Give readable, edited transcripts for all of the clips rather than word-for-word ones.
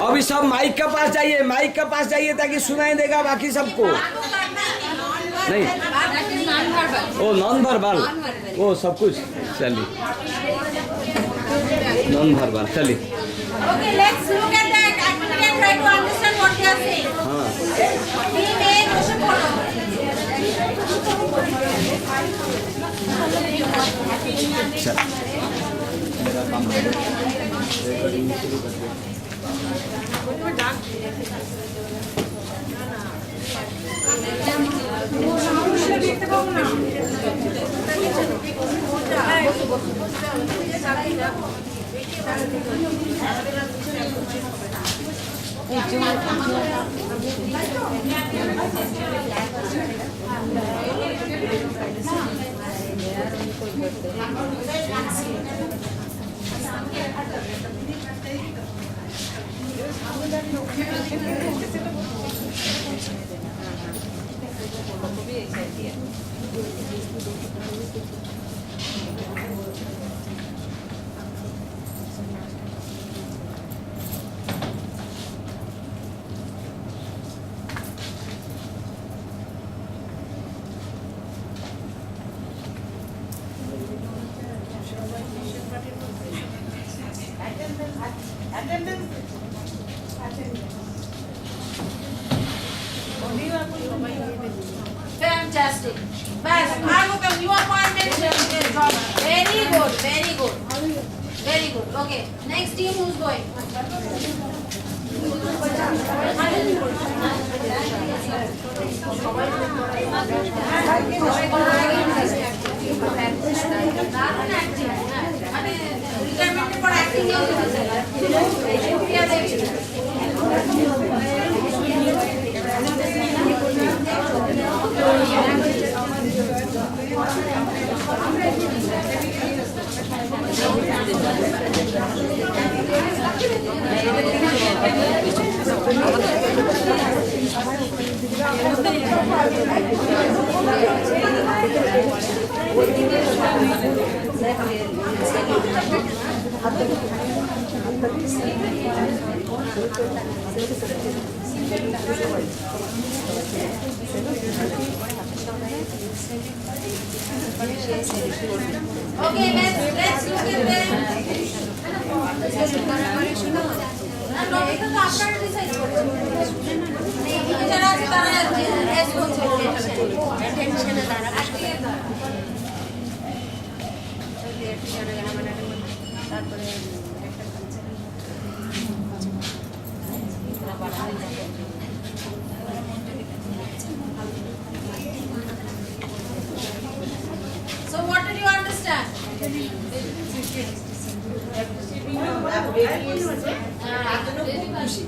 अभी सब माइक के पास जाइए, माइक के पास जाइए ताकि सुनाई देगा बाकी सबको। नहीं, ओ नॉन वर्बल, ओ सब कुछ। चलिए नॉन वर्बल, चलिए। Okay, let's look at the activity and try to understand what they are saying. हाँ We may question follow. Fantastic. Bas, Armukam, your point mentioned. Very good, very good. Very good. Okay. Next team who's going? Requirement for acting Okay, let's look at them. So what did you understand?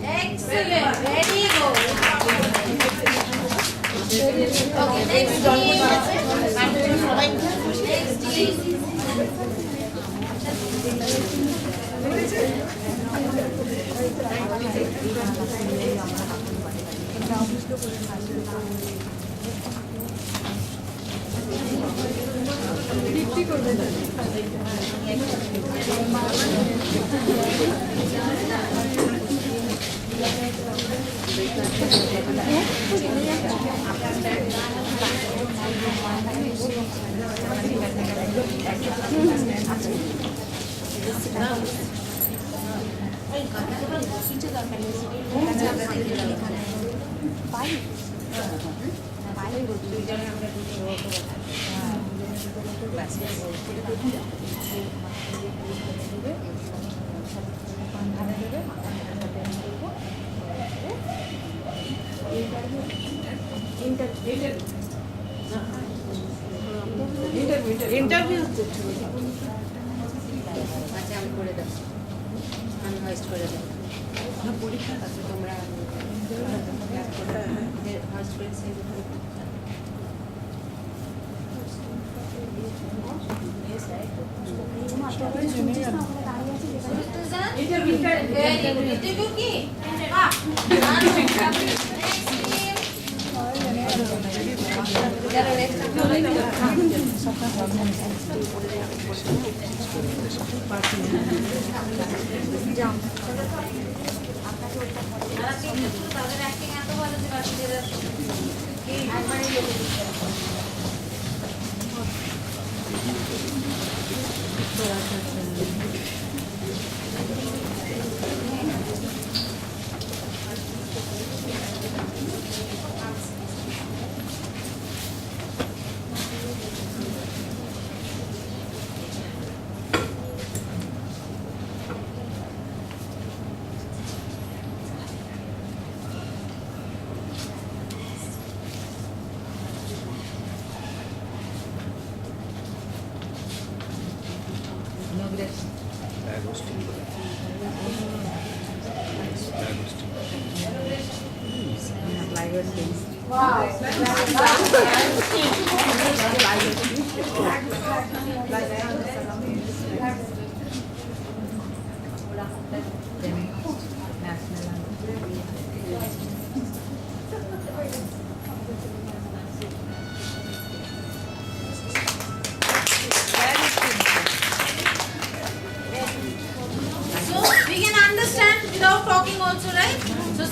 Excellent, very good. Okay, next team. Interview আচ্ছা আমি করে দেব আমি host করে দেব পরীক্ষা আছে তোমরা host করে save করো इंटरव्यू की তাদের অ্যাক্টিং এত ভালো যে বাকিদের একবারই লোকে দিচ্ছে।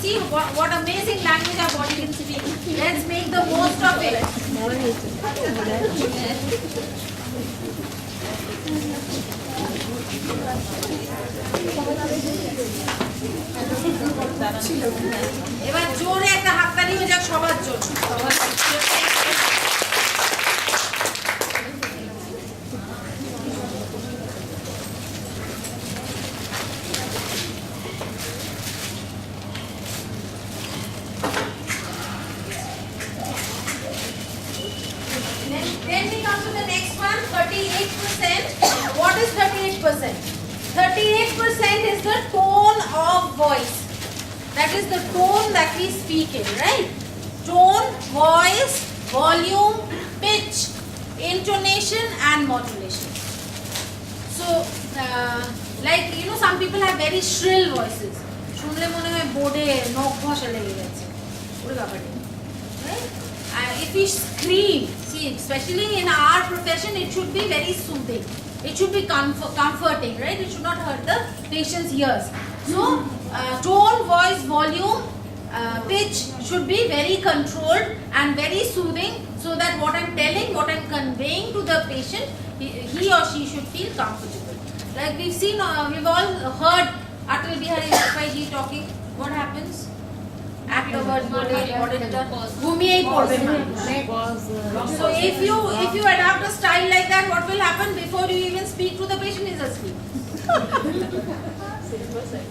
See what amazing language our body can speak. Let's make the most of it. এবার জোরে একটা হাততালি হয়ে যাক সবার জন্য। Then we come to the next one, 38%. What is 38%? 38% is the tone of voice. That is the tone that we speak in, right? Tone, voice, volume, pitch, intonation and modulation. So, like you know, some people have very shrill voices. শুনলে মনে হয় বোর্ডে নখ ঘষা লেগে গেছে ওরে ব্যাপারটা, right? If we scream, see, especially in our profession, it should be very soothing. It should be comforting, right? It should not hurt the patient's ears. So, tone, voice, volume, pitch should be very controlled and very soothing, so that what I'm telling, what I'm conveying to the patient, he or she should feel comfortable. Like we've seen, we've all heard Atal Bihari Vajpayee talking. What happens? Act a word bole auditor ঘুমিয়েই পড়বে মানুষ। So if you adopt a style like that, what will happen? Before you even speak to the patient, is asleep.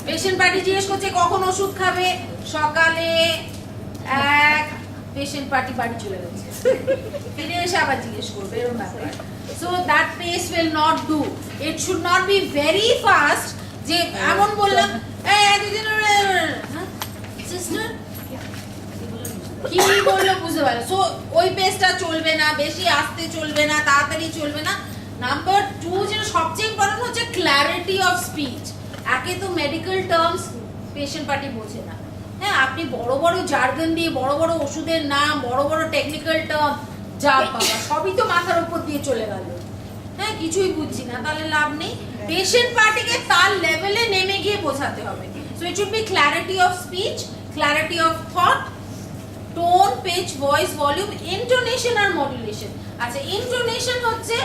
Patient party জিজ্ঞেস করছে কখন ওষুধ খাবে, সকালে এক, patient party বাড়ি চলে গেছে, ফিরে এসে আবার জিজ্ঞেস করবে, এরকম ব্যাপার। So that pace will not do. It should not be very fast. যে এমন বললাম দুদিন সিস্টার কি বললো বুঝতে পারো। সো ওই পেসটা চলবে না, বেশি আস্তে চলবে না, তাড়াতাড়ি চলবে না। নাম্বার 2 যেটা সবচেয়ে ইম্পর্টেন্ট হচ্ছে ক্ল্যারিটি অফ স্পিচ। একে তো মেডিকেল টার্মস পেশেন্ট পার্টি বোঝে না, হ্যাঁ, আপনি বড় বড় জার্গন দিয়ে বড় বড় ওষুধের নাম, বড় বড় টেকনিক্যাল টার্ম, যা বাবা সবই তো মাথার উপর দিয়ে চলে গেল, হ্যাঁ, কিছুই বুঝছি না, তাহলে লাভ নেই। পেশেন্ট পার্টিকে তার লেভেলে নেমে গিয়ে বোঝাতে হবে। So it should be clarity of speech, clarity of thought, tone, pitch, voice, volume, intonation আর মডুলেশন। আচ্ছা, ইন্টোনেশন হচ্ছে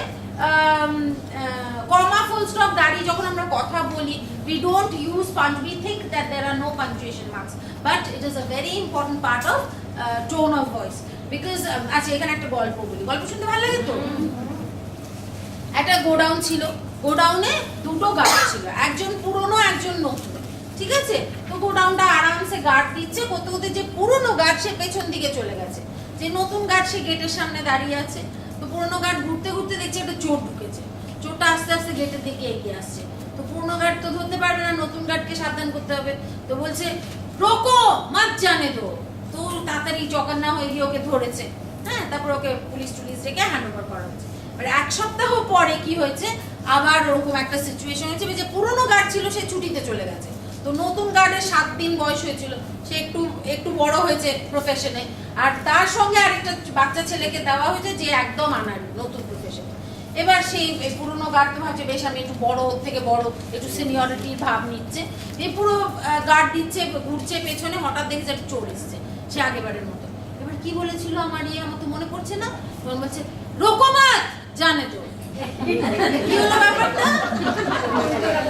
কমা, ফুল স্টপ দাঁড়িয়ে যখন আমরা কথা বলি, we don't use punch, we think that there are no punctuation marks, but it is a very important part of tone of voice, because আচ্ছা এখানে একটা গল্প বলি, গল্প শুনতে ভালো লাগে তো। একটা গোডাউন ছিল, গোডাউনে দুটো গার্ড ছিল, একজন পুরনো একজন নতুন, ঠিক আছে। তো গোডাউনটা আরামসে গার্ড দিচ্ছে, করতে করতে যে পুরনো গার্ড সে পেছন দিকে চলে গেছে, যে নতুন গার্ড সে গেটের সামনে দাঁড়িয়ে আছে। তো পুরনো গার্ড ঘুরতে ঘুরতে দেখছে একটা চোর ঢুকেছে, চোরটা আস্তে আস্তে গেটের দিকে এগিয়ে আসছে। তো পুরনো গার্ড তো ধরতে পারবে না, নতুন গার্ডকে সাবধান করতে হবে। তো বলছে রোকো মাত জানে তো, তো তাড়াতাড়ি চকান্না হয়ে গিয়ে ওকে ধরেছে, হ্যাঁ, তারপর ওকে পুলিশ টুলিশ ডেকে হ্যান্ড ওভার করা হচ্ছে। এবার এক সপ্তাহ পরে কি হয়েছে, আবার ওরকম একটা সিচুয়েশন হয়েছে, যে পুরনো গার্ড ছিল সে ছুটিতে চলে গেছে। তো নতুন গার্ডের 7 দিন বয়স হয়েছিল, সে একটু বড় হয়েছে প্রফেশনে, আর তার সঙ্গে আরেকটা বাচ্চা ছেলেকে দেওয়া হয়েছে যে একদম আনাড়ি, নতুন প্রফেশনে। এবার সেই পুরোনো গার্ড তো ভাবছে বেশ আমি একটু বড় ওর থেকে বড়, একটু সিনিয়রিটির ভাব নিচ্ছে, এই পুরো গার্ড দিচ্ছে, ঘুরছে পেছনে, হঠাৎ দেখছে একটা চোর এসছে সে আগেবারের মতো। এবার কি বলেছিল আমার আমার তো মনে পড়ছে না, তখন বলছে রোকমাত জানে তো কি হলো ব্যাপারটা,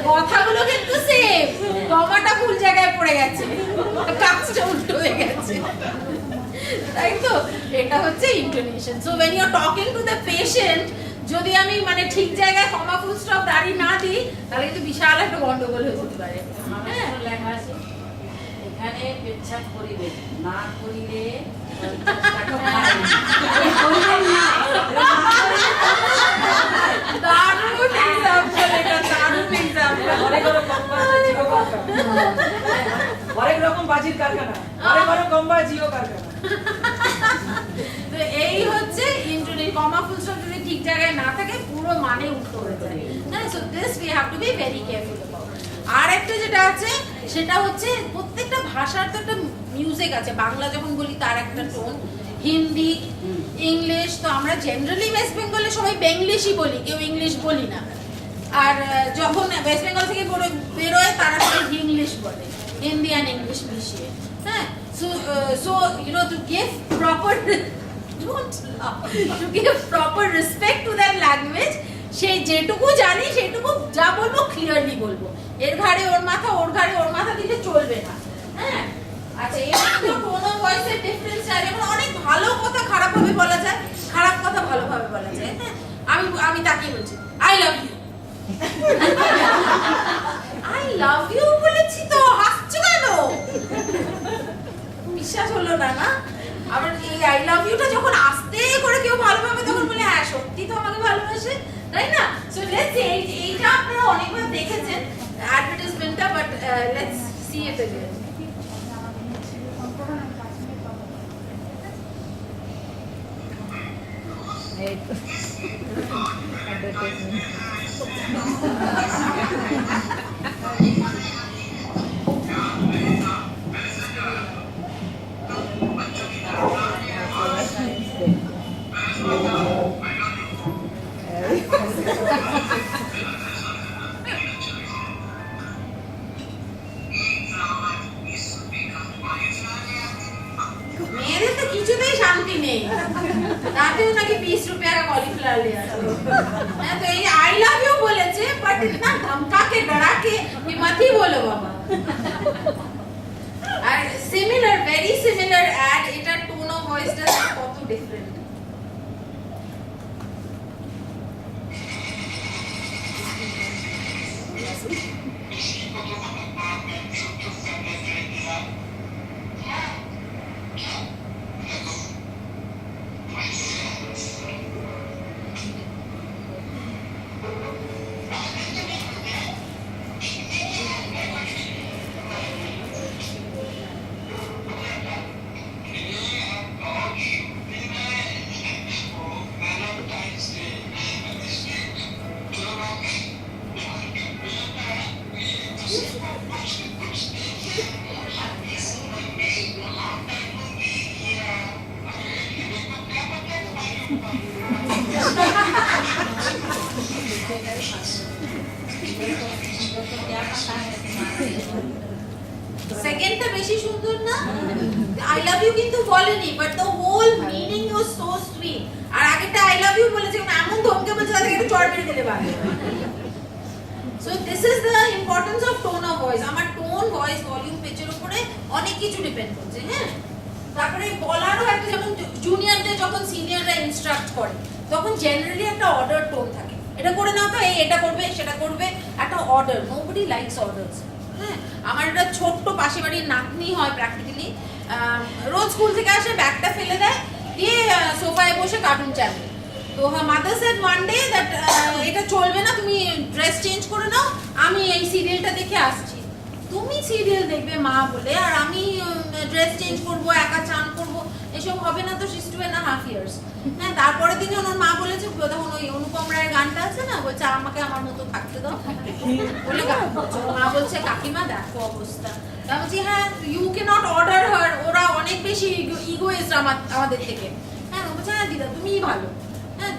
কথাগুলো কিন্তু সেম, কমাটা ভুল জায়গায় পড়ে গেছে, কাজটা উল্টো হয়ে গেছে, তাই তো? এটা হচ্ছে intonation. So when you are talking to the patient, যদি আমি মানে ঠিক জায়গায় কমা ফুল স্টপ দাঁড়ি না দিই তাহলে কিন্তু বিশাল একটা গন্ডগোল হয়ে যেতে পারে। হ্যাঁ, লেখা আছে এখানে পেচ্ছাপ করিবে না করিলে দারুণ এক্সাম্পল, এটা দারুণ এক্সাম্পল। অনেক রকম বাজির কারখানা, অনেক রকম বাজিও কারখানা। তো এই হচ্ছে ইন্টোনেশন, কমা ফুল স্টপ যদি ঠিক জায়গায় না থাকে পুরো মানে উল্টো হয়ে যায়। হ্যাঁ, so this we have to be very careful about. আর একটা যেটা আছে সেটা হচ্ছে প্রত্যেকটা ভাষার তো একটা মিউজিক আছে। বাংলা যখন বলি তার একটা টোন, হিন্দি, ইংলিশ, তো আমরা জেনারেলি ওয়েস্ট বেঙ্গলে সবাই বেঙ্গলিশই বলি, কেউ ইংলিশ বলি না। আর যখন ওয়েস্ট বেঙ্গল থেকে বেরোয় তারা সবাই ইংলিশ বলে, হিন্দি আর ইংলিশ মিশিয়ে। হ্যাঁ, so you know, to give proper to give proper respect to that language, সেই যেটুকু জানি সেটুকু যা বলবো ক্লিয়ারলি বলবো, এর ঘাড়ে ওর মাথা, ওর ঘাড়ে ওর মাথা দিলে চলবে না। হ্যাঁ, আচ্ছা, এর মধ্যে কোনো ভয়েসের ডিফারেন্স আছে, যেমন অনেক ভালো কথা খারাপ ভাবে বলা যায়, খারাপ কথা ভালোভাবে বলা যায়। হ্যাঁ, আমি তাকিয়ে বলছি I love you, I love you বলেছি তো, হাসছো কেন? বিশ্বাস হলো না, না? আবার এই আই লাভ ইউটা যখন আস্তে করে কেউ ভালোভাবে তখন বলে হ্যাঁ সত্যি তো আমাকে ভালোবাসে, তাই না? সো লেটস সি, এইটা আপনারা অনেকবার দেখেছেন অ্যাডভার্টাইজমেন্টটা, but let's see it again. मेरे तो কিছুতেই শান্তি নেই, তাতেও নাকি 20 रुपया का कॉलीफ्लावर ले आते हैं। तो ये आई लव यू বলেছে, বাট इतना धमका के डरा के कि मत ही बोलो बाबा। Are similar, very similar add, এটা টোন অফ ভয়েসটা কত ডিফারেন্ট। সেকেন্ডটা বেশি সুন্দর না? আই লাভ ইউ কিন্তু বলেনি, but the whole meaning was so sweet. আর আগেটা আই লাভ ইউ বলেছে, এমন ধমকে বলছে তাকে একটু চড় মেরে দিলে ভালো। So this is the importance of tone of voice. আমার টোন, ভয়েস, ভলিউম, পিচের উপরে অনেক কিছু ডিপেন্ড করছে। হ্যাঁ, তারপরে বলারও একটা, যেমন জুনিয়রদের যখন সিনিয়ররা ইনস্ট্রাক্ট করে তখন জেনারেলি একটা অর্ডার টোন থাকে, এটা করে নাও তো, এটা করবে সেটা করবে, একটা অর্ডার। Nobody likes orders. হ্যাঁ, আমার একটা ছোট্ট পাশে বাড়ির নাতনি হয় প্র্যাকটিক্যালি, রোজ স্কুল থেকে আসে, ব্যাগটা ফেলে দেয়, দিয়ে সোফায় বসে কার্টুন চ্যানেল। তো mother said one day that এটা চলবে না, তুমি ড্রেস চেঞ্জ করে নাও, আমি এই সিরিয়ালটা দেখে আসছি। তুমি সিরিয়াল দেখবে মা বলে, আর আমি ড্রেস চেঞ্জ করবো, একা চান করবো, এসব হবে না। তো শিস 2.5 years। হ্যাঁ, তারপরের দিনে ওর মা বলেছে, তখন ওই অনুপম রায়ের গানটা আছে না, বলছে আমাকে আমার মতো থাকতে দাও বলে গান করছে। মা বলছে কাকিমা দেখো অবস্থা। আমি বলছি হ্যাঁ, ইউ ক্যানট অর্ডার হার, ওরা অনেক বেশি ইগোইস্ট আমাদের থেকে। হ্যাঁ, বলছে হ্যাঁ দিদা তুমিই ভালো। হ্যাঁ,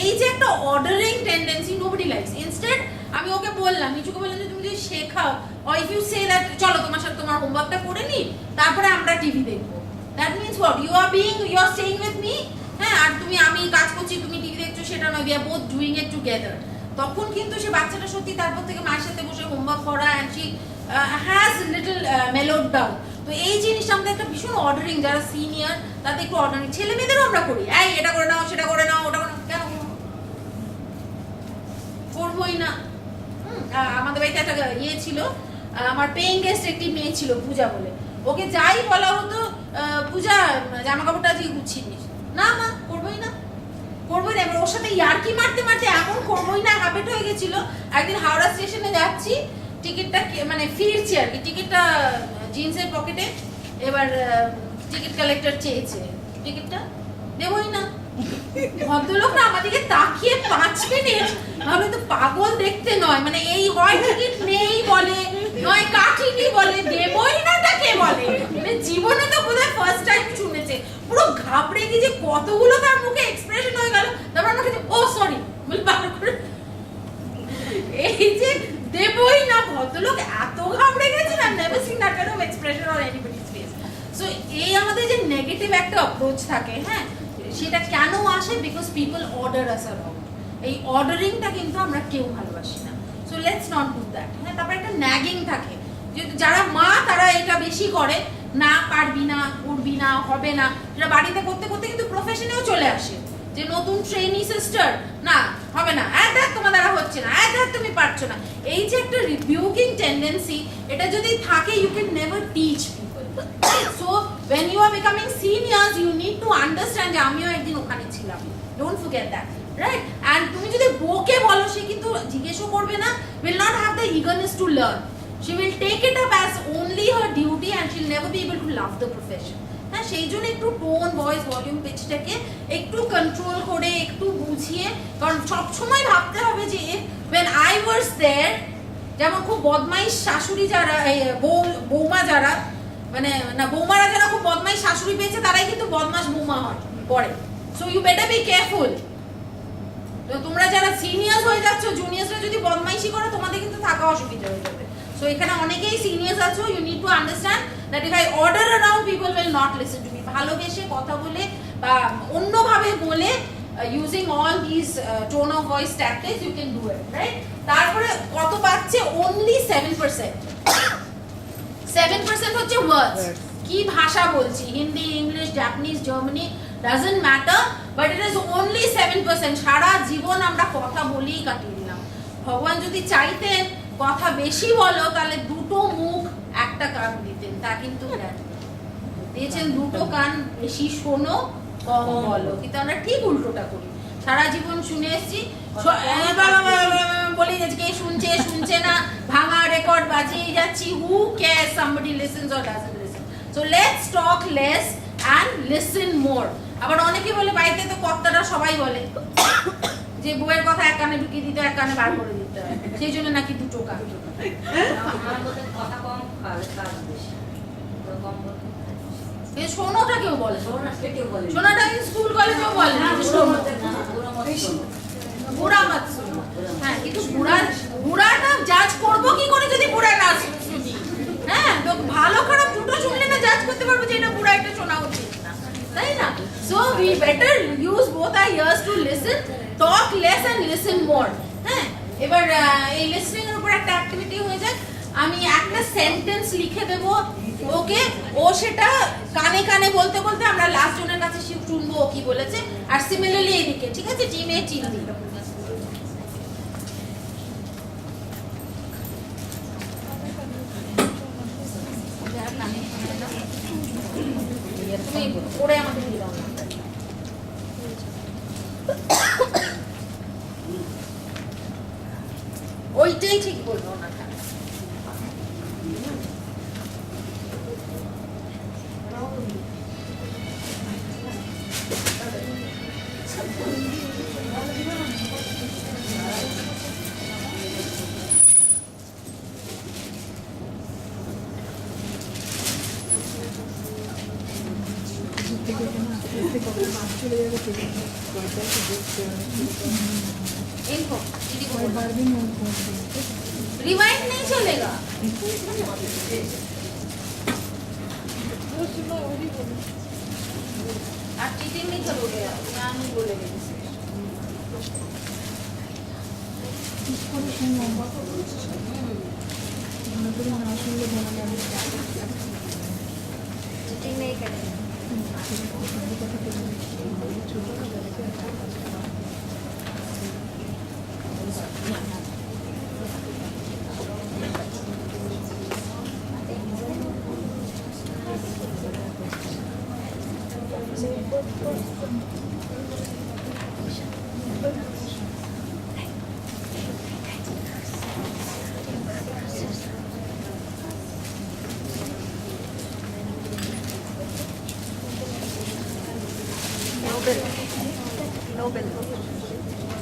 এই যে একটা ordering tendency nobody likes. Instead আমি ওকে বললাম, নিচুকে বললাম যে তুমি যদি শেখাও, or if you say that চলো তোমার সাথে তোমার হোমওয়ার্কটা করে নি, তারপরে আমরা টিভি দেখবো, that means what? You are staying with me, হ্যাঁ, আর তুমি আমি কাজ করছি তুমি টিভি দেখছো সেটা নয়, we are both doing it together। তখন কিন্তু সে বাচ্চাটা সত্যি তারপর থেকে মায়ের সাথে বসে হোমওয়ার্ক করা, and she has little mellowed down। তো এই জিনিসটা আমাদের একটা ভীষণ অর্ডারিং, যারা সিনিয়র তাদের একটু অর্ডারিং, ছেলে মেয়েদেরও আমরা করি, এই এটা করে নাও সেটা করে নাও ওটা করে নাও, কেন করবোই না? আমাদের বাড়িতে একটা ইয়ে ছিল, আমার পেইং গেস্ট একটি মেয়ে ছিল পূজা বলে, ওকে যাই বলা হতো পূজা জামা কাপড়টা আজকে গুছিয়ে নিস, না মা করবোই না করবোই না। এবার ওর সাথে ইয়ার্কি মারতে মারতে এমন করবোই না হ্যাবিট হয়ে গেছিল। একদিন হাওড়া স্টেশনে যাচ্ছি, টিকিটটা মানে ফিরছি আর কি, টিকিটটা জিন্সের পকেটে, এবার টিকিট কালেক্টর চেয়েছে, টিকিটটা দেবই না। ভদ্রলোকরা আমাদেরকে তাকিয়ে 5 মিনিট, ভাবলে তো পাগল দেখতে নয়, মানে এই হয় টিকিট নেই বলে, নয় কাটিনি বলে, দেবই না তাকে বলে, মানে জীবনে তো বোধহয় ফার্স্ট টাইম শুনেছে। পুরো ঘাবড়ে গিয়ে যে কতগুলো তার মুখে এক্সপ্রেশন হয়ে গেল, তারপর আমাকে ও সরি বলে বার করে, এই যে দেবই না, ভদ্রলোক এত ঘাবড়ে গেছে না, never seen that kind of expression on anybody's face. So এই আমাদের যে নেগেটিভ একটা অ্যাপ্রোচ থাকে, হ্যাঁ, সেটা কেন আসে? Because people order us around. এই অর্ডারিংটা কিন্তু আমরা কেউ ভালোবাসি না। So let's not do that. হ্যাঁ, তারপর একটা ন্যাগিং থাকে, যেহেতু যারা মা তারা এটা বেশি করে, না পারবি না, উঠবি না, হবে না, সেটা বাড়িতে করতে করতে কিন্তু প্রফেশনেও চলে আসে, যে নতুন ট্রেনি সিস্টার, না হবে না, দেখ তোমার দ্বারা হচ্ছে না, দেখ তুমি পারছো না। এই যে একটা রিবিউকিং টেন্ডেন্সি, এটা যদি থাকে, you can never teach people. So when you are becoming seniors, you need to understand যে আমিও একদিন ওখানে ছিলাম, don't forget that, right? and তুমি যদি বকে বলো, সে কিন্তু জিজ্ঞেসও করবে না, will not have the eagerness to learn, she will take it up as only her duty and she'll never be able to love the profession। হ্যাঁ, সেই জন্য একটু টোন, ভয়েস, ভলিউম, পিচটাকে একটু কন্ট্রোল করে, একটু বুঝিয়ে, কারণ সবসময় ভাবতে হবে যে when I was there, যেমন খুব বদমাইশ শাশুড়ি যারা, বৌমা যারা, মানে না বৌমারা যারা খুব বদমাইশ শাশুড়ি পেয়েছে, তারাই কিন্তু বদমাশ বৌমা হয় পরে। So you better be careful. তো তোমরা যারা সিনিয়র্স হয়ে যাচ্ছ, জুনিয়র্সরা যদি বদমাইশি করো, তোমাদের কিন্তু থাকা অসুবিধা হয়ে যাবে। সো এখানে অনেকেই সিনিয়র্স আছো, you need to understand that if I order around, people will not listen to me. ভালোবেসে কথা বলে বা অন্যভাবে বলে, using all these tone of voice tactics, you can do it, right? তারপরে কত পাচ্ছে? only 7%। 7% হচ্ছে ওয়ার্ডস, কি ভাষা বলছি, Hindi, English, Japanese, Germany, doesn't matter, but it is only 7%। সারা জীবন আমরা কথা বলেই কাটিয়ে দিলাম। ভগবান যদি চাইতেন কথা বেশি বলো, তাহলে দুটো মুখ একটা কান দিতেন, তা কিন্তু দিয়েছেন দুটো কান, বেশি শোনো কম বলো, কিন্তু আমরা ঠিক উল্টোটা করি। সারা জীবন শুনে এসেছি, বলে কে শুনছে শুনছে না, ভাঙা রেকর্ড বাজিয়ে যাচ্ছি, who cares somebody listens or doesn't listen? So let's talk less and listen more। আবার অনেকে বলে, বাড়িতে তো কর্তারা সবাই বলে যে বউয়ের কথা এক কানে ঢুকিয়ে দিতে, এক কানে বার করে দিতে হয়, সেই জন্য নাকি দুটো কান। কথা কম, কাজ বেশি, শোনোটা কেউ বলে, শোনাটা স্কুল কলেজেও বলে, বুড়া মাত শোনো। হ্যাঁ, কিন্তু বুড়াটা জাজ করবো কি করে যদি বুড়া না শুনি? হ্যাঁ, তো ভালো খারাপ দুটো শুনলে না জাজ করতে পারবো যে এটা বুড়া, এটা শোনা উচিত না, তাই না? So we better use both our ears to listen, talk less and listen more. হ্যাঁ, এবার এই লিসনিং এর উপর একটা অ্যাক্টিভিটি হয়ে যায়। আমি একটা সেন্টেন্স লিখে দেব ওকে, ও সেটা কানে কানে বলতে বলতে আমরা লাস্ট জনের কাছে শুনবো ও কি বলেছে, আর সিমিলারলি এদিকে, ঠিক আছে? টিম এ টিম বি। তুমি পড়ে আমাকে দিয়ে দাও না, ওইটাই ঠিক বলবো না। থেকে इनको दीदी को रिवाइंड नहीं चलेगा आप चीटिंग नहीं करोगे यहाँ नहीं बोलेंगे चीटिंग नहीं करेंगे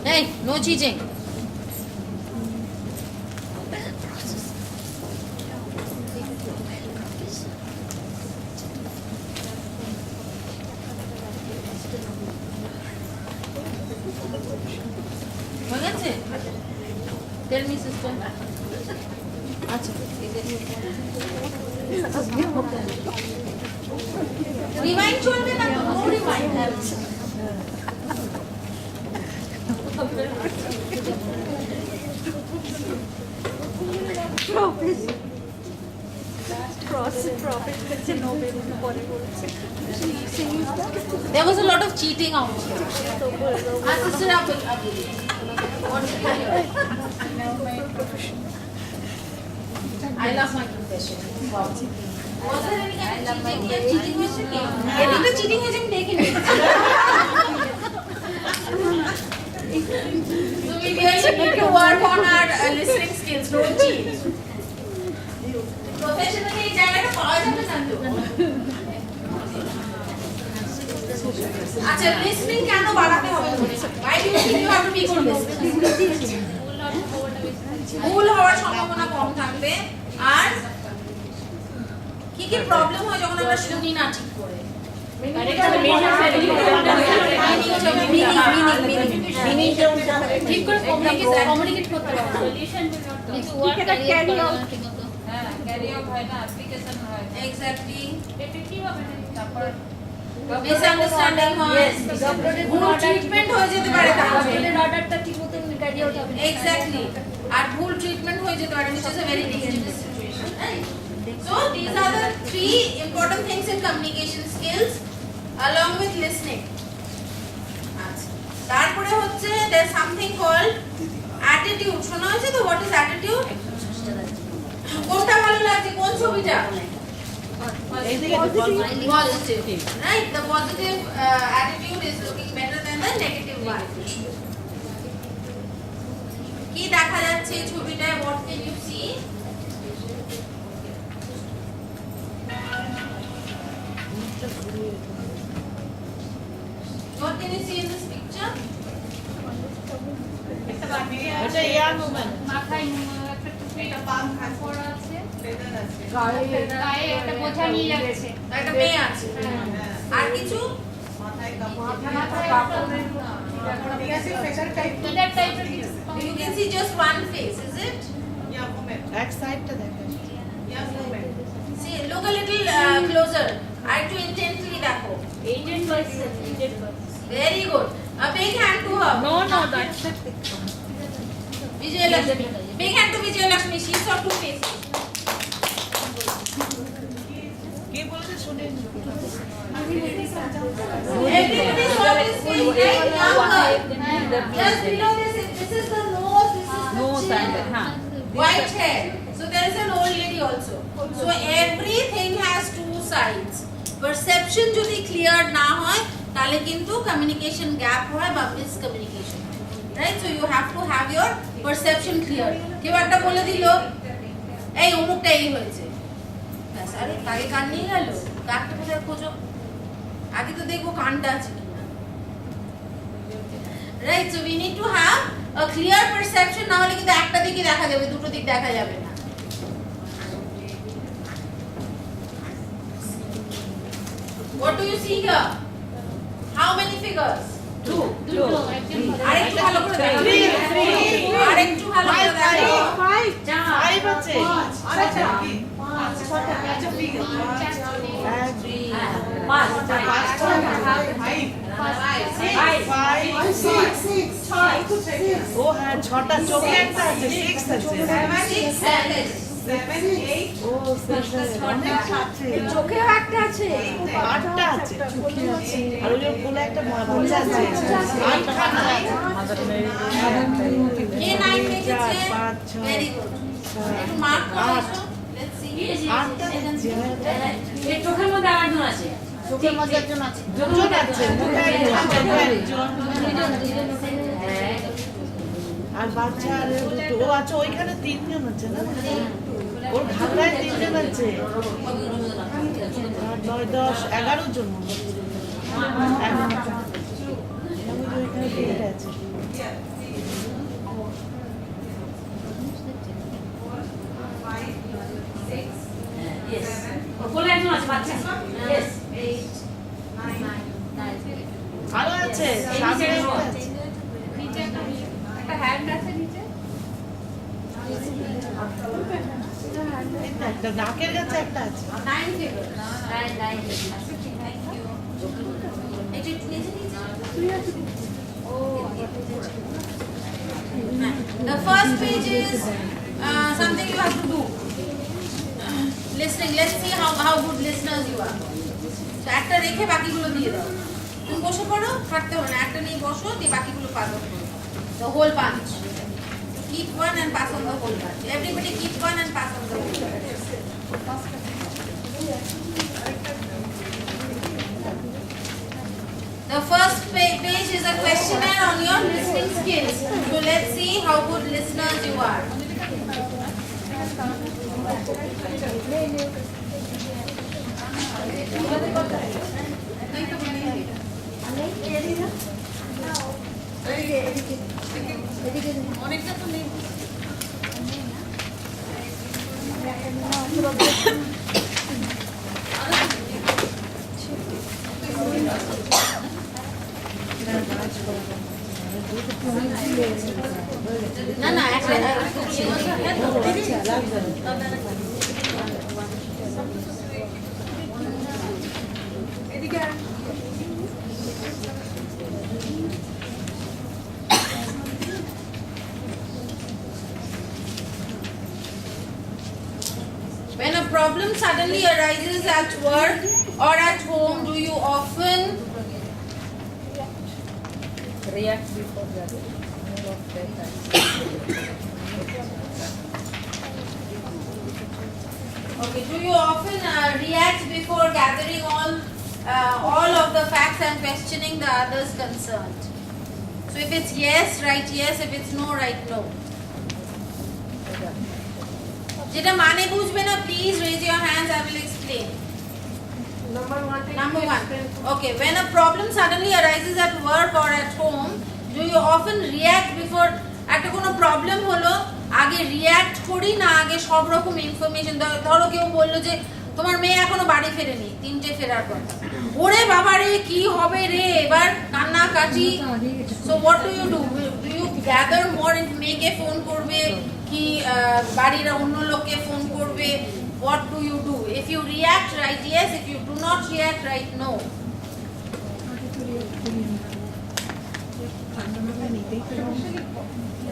Hey, no cheating. হয়েছে? Tell me, sister. আচ্ছা রিমাইন্ড চলবে না তো no remind There was a lot of cheating out here. Sister, I love my profession. Wow. Was there any kind of cheating question? Every cheating has been taken. So we really need to work on our listening skills. Don't cheat. Professionally, এই জায়গাটা পাওয়া যাবে না তো। আচ্ছা, listening কেন বাড়াতে হবে? Why do you think you have to be good listener? ভুল হওয়ার সম্ভাবনা কম থাকবে আর কি কি প্রবলেম হয় যখন আমরা শুনি না ঠিক করে ঠিক করে কমিউনিকেট করতে হবে সলিউশন ক্যারি আউট হয় না অ্যাপ্লিকেশন হয় এক্স্যাক্টলি এফেক্টিভ হবে না তারপর মিসআন্ডারস্ট্যান্ডিং হয় ভুল ট্রিটমেন্ট হয়ে যেতে পারে তাহলে অর্ডারটা ঠিকমতো ক্যারি আউট হবে এক্স্যাক্টলি আর ভুল ট্রিটমেন্ট হয়ে যেতে পারে which is a very dangerous situation right so these are the three important things in communication skills along with listening আচ্ছা তারপরে হচ্ছে there is something called attitude শোনা হয়েছে তো what is attitude কোনটা ভালো লাগছে কোন ছবিটা positive right the positive attitude is looking better than the negative one কি দেখা যাচ্ছে এই ছবিটায় what can you see what can you see in this picture এটা ইয়াং ওম্যান মাথায় একটা টুপিটা পান পরা আছে ফেদার আছে গায়ে একটা বোঝা নিয়ে যাচ্ছে একটা মেয়ে আছে আর কিছু মাথায় কাপড় মাথায় আছে ফেদার টাইপ ফিদার টাইপের কিছু you can see just one face is it young woman এক সাইডটা দেখো young woman see look a little closer eye to intently দেখো agent person very good a big hand to her no that's it Vijay Lakshmi big hand to Vijay Lakshmi she saw two faces কে বলেছে শুনেন everybody saw this face right younger just below this is the nose this is the chin white hair so there is an old lady also so everything has two sides perception যদি clear না হয় তাহলে কিন্তু communication gap হয় বা miscommunication right so you have to have your perception clear কেউ একটা বলে দিল এই অমুকটা এই হয়েছে ব্যাস আরে কাকে কান নিয়ে গেল কাকটা কোথায় খোঁজো আগে তো দেখবো কানটা আছে কিনা right so we need to have a clear perception না হলে কিন্তু একটা দিকই দেখা যাবে দুটো দিক দেখা যাবে না what do you see here How many figures? দুটো একজন আরেকটু ভালো করে দেখো। আরেকটু ভালো করে দেখো। ফাইভ আছে আচ্ছা ও হ্যাঁ ছটা চোখে একটা আছে সিক্স আছে ও চোখেও একটা আছে। আটটা আছে আর ওই কোলে একটা বাচ্চা আছে আটখানা কে 9 লিখেছে? পাঁচ, ছয়, ভেরি গুড। একটু মার্ক করো। Let's see. আটটা আছে এই চোখের মধ্যে আরেকজন আছে চোখের মধ্যে একজন আছে। দুজন আছে মুখে একজন আর বাচ্চা আর দুটো ও আচ্ছা ওইখানে তিনজন আছে না ওর ঘাড়ায় তিনজন আছে 9, 10, 11 জন ওইখানে তিনটে আছে কোলে একজন আছে বাচ্চা ইয়েস আরো আছে সামনে একটা আছে নিচে একটা হ্যান্ড আছে নিচে একটা নাকের কাছে একটা আছে 9 figures. 9 Thank you. এটা একটু নিচে নিচে। The first page is something you have to do. Listening. Let's see how good listeners you are. So একটা রেখে বাকিগুলো দিয়ে দাও। তুমি বসে পড়ো, থাকতে হবে না। একটা নিয়ে বসো, দিয়ে বাকিগুলো পাস অন করো। The whole bunch. Keep one and pass on the whole bunch. Everybody keep one and pass on the whole bunch. The first page is a questionnaire on your listening skills. So let's see how good listeners you are. অনেকটা তো নেই। না না একটা When a problem suddenly arises at work or at home, do you often react before that Okay, do you often react before gathering all of the facts and questioning the others concerned? So if it's yes, write yes. If it's no, write no. যেটা মানে বুঝবে না, please raise your hands. I will explain. Number one. Okay, when a problem suddenly arises at work or at home, do you often react before একটা কোনো problem হলো আগে react করি না আগে সব রকম ইনফরমেশন? ধরো কেউ বললো যে তোমার মেয়ে এখনো বাড়ি ফেরেনি, 3টে ফেরার কথা। ওরে বাবা রে, কি হবে রে, এবার কান্নাকাটি। So what do you do? Do you gather more and মেয়েকে ফোন করবে কি বাড়ির অন্য লোককে ফোন করবে? What do you do? If you react, write yes. If you do not react, write no.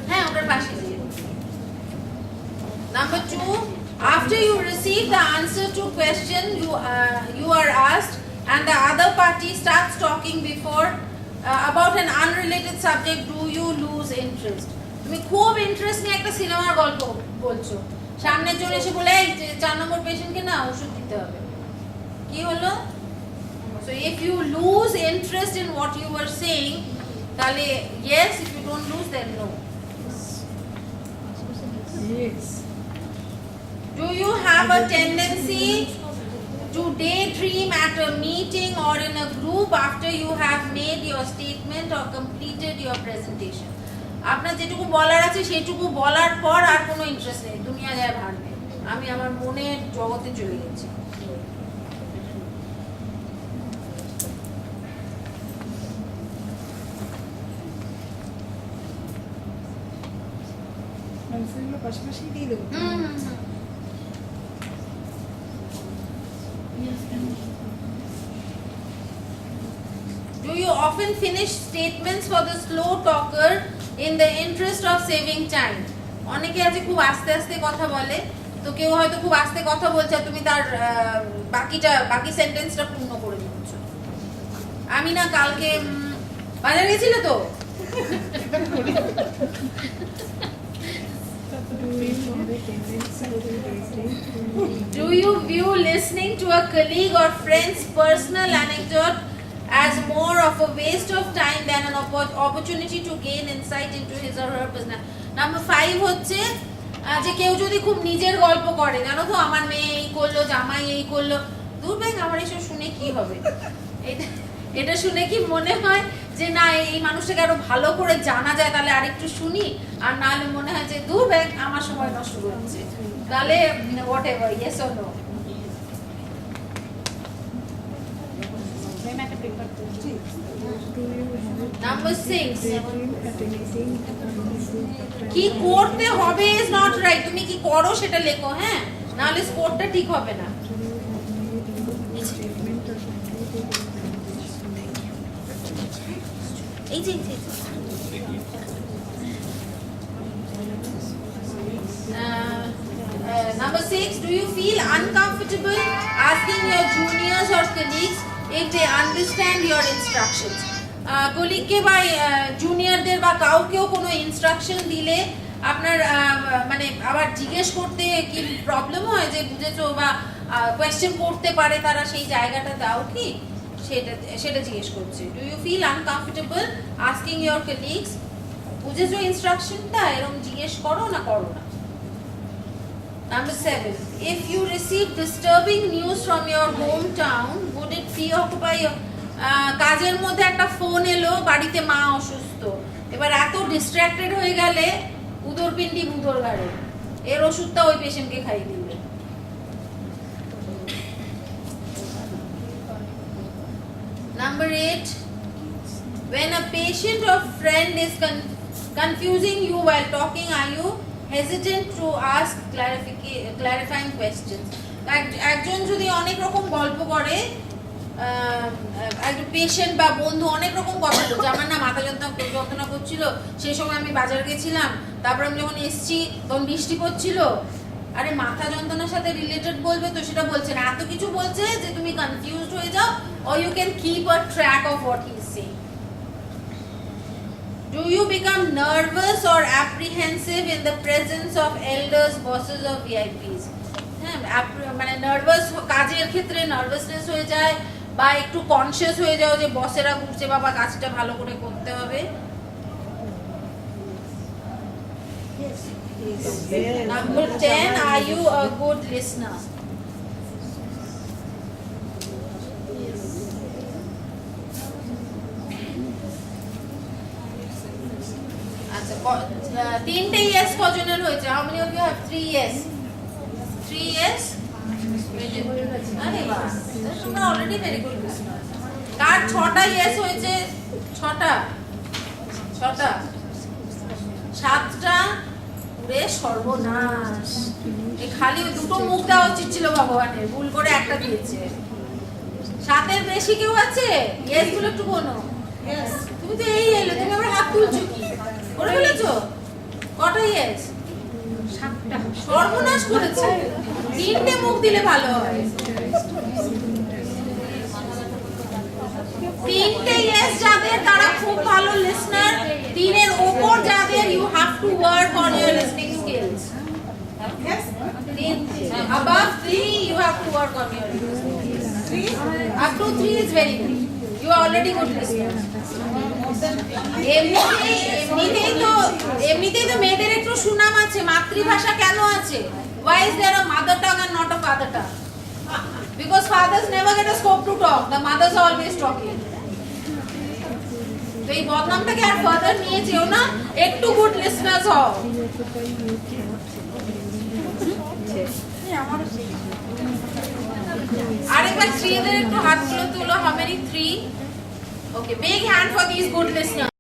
হ্যাঁ, ওটার পাশে দিয়ে। Number 2, after you receive the answer to question you are asked and the other party starts talking before about an unrelated subject, do you lose interest? তুমি খুব interest নিয়ে একটা সিনেমার গল্প বলছো, সামনের জন এসে বলে এই 4 নম্বর পেশেন্টকে না ওষুধ দিতে হবে, কি হলো? So if you lose interest in what you were saying, তাহলে yes. If you don't lose, then no. Yes. Do you have a tendency to daydream at a meeting or in a group after you have made your statement or completed your presentation? আপনার যেটুকু বলার আছে সেটুকু বলার পর আর কোনো interest নেই, দুনিয়া যায় ভাড়বে, আমি আমার মনের জগতে চলে গেছি। আনসারগুলো পাশাপাশি দিয়ে দেবো। Do you often finish statements for the slow talker in the interest of saving time? অনেকে আছে খুব আস্তে আস্তে কথা বলে, তো কেউ হয়তো খুব আস্তে কথা বলছে আর তুমি তার বাকি সেন্টেন্সটা পূর্ণ করে দিচ্ছ। আমি না কালকে বাজারে গেছিলে তো, do you view listening to a colleague or friend's personal anecdote as more of a waste of time than an opportunity to gain insight into his or her personal? Number 5 হচ্ছে যে কেউ যদি খুব নিজের গল্প করে, জানো তো আমার মেয়ে এই করলো, জামাই এই করলো, দূর ব্যাগ আমার এসব শুনে কি হবে। এটা শুনে কি মনে হয় যে না এই মানুষটাকে আরো ভালো করে জানা যায়, তাহলে আরেকটু শুনি, আর নাহলে মনে হয় যে দূর ব্যাগ আমার সময় নষ্ট করছে, তাহলে whatever, yes or no. Number 6, কি করতে হবে ইজ নট রাইট, তুমি কি করো সেটা লেখো, হ্যাঁ, নাহলে স্কোরটা ঠিক হবে না। এই যে Number 6, do you feel uncomfortable asking your juniors or colleagues if they understand your instructions? কলিগকে বা জুনিয়রদের বা কাউকেও কোনো ইনস্ট্রাকশন দিলে আপনার মানে আবার জিজ্ঞেস করতে কি প্রবলেম হয় যে বুঝেছো, বা কোয়েশ্চেন করতে পারে তারা, সেই জায়গাটা দাও কি, সেটা জিজ্ঞেস করছে। Do you feel uncomfortable asking your colleagues, বুঝেছো ইনস্ট্রাকশনটা, এরকম জিজ্ঞেস করো না করো না। Number 7, if you receive disturbing news from your hometown, would it preoccupy you? কাজের মধ্যে একটা ফোন এলো, বাড়িতে মা অসুস্থ, এবার এত ডিস্ট্রাক্টেড হয়ে গেলে উদরপিণ্ডি ভুতোর গাড়ে, এর ওষুধটা ওই পেশেন্টকে খাইয়ে দিবে। Number 8, when a patient or friend is confusing you while talking, are you hesitant to ask clarifying questions? একজন যদি অনেক রকম গল্প করে, একটা পেশেন্ট বা বন্ধু অনেক রকম কথা বলছে, আমার না মাথা যন্ত্রণা করছিল, সেই সময় আমি বাজার গেছিলাম, তারপর আমি যখন এসছি তখন বৃষ্টি পড়ছিল, আরে মাথা যন্ত্রণার সাথে রিলেটেড বলবে তো সেটা বলছে না, এত কিছু বলছে যে তুমি কনফিউজড হয়ে যাও, or you can keep a track of what he is saying. Do you become nervous or apprehensive in the presence of elders, bosses or VIPs? হ্যাঁ, মানে নার্ভাস, কাজের ক্ষেত্রে নার্ভাসনেস হয়ে যায়, বা একটু কনসিয়াস হয়ে যাও যে বসেরা ঘুরছে, বাবা কাজটা ভালো করে করতে হবে। Number 10, are you a good listener? আচ্ছা, তিনটে ইয়েস কজনের হয়েছে? How many of you have 3 yes? 3 yes? আরে বাহ, তোমরা অলরেডি ভেরি গুড লিসনার। কার 6টা ইয়েস হয়েছে? 6টা 7টা, পুরে সর্বনাশ। এই খালি দুটো মুখ দেওয়া উচিত ছিল ভগবানের, ভুল করে একটা দিয়েছে। 7-এর বেশি কেউ আছে? ইয়েস গুলো একটু গোনো। তুমি তো এই এলে, তুমি আবার হাত তুলছো কি করে ফেলেছো? কটা ইয়েস? 7টা। সর্বনাশ করেছে, 3টে মুখ দিলে ভালো হয়। 3টে ইয়েস যাদের, তারা খুব ভালো লিসনার। 3-এর ওপর যাদের, you have to work on your listening skills. above 3 you have to work on your listening. Up to 3 is very good. You are already good listener. এমনিতেই তো মেয়েদের একটু সুনাম আছে, মাতৃভাষা কেন আছে? Why is there a mother tongue and not a father tongue? Because fathers never get a scope to talk. The mothers are always talking. তো এই বদনামটাকে আর ফার্দার নিয়ে যেও না, একটু গুড লিসনার্স হও। আরেকবার 3 দের একটু হাতগুলো তুলো। How many 3? Okay, big hand for these good listeners.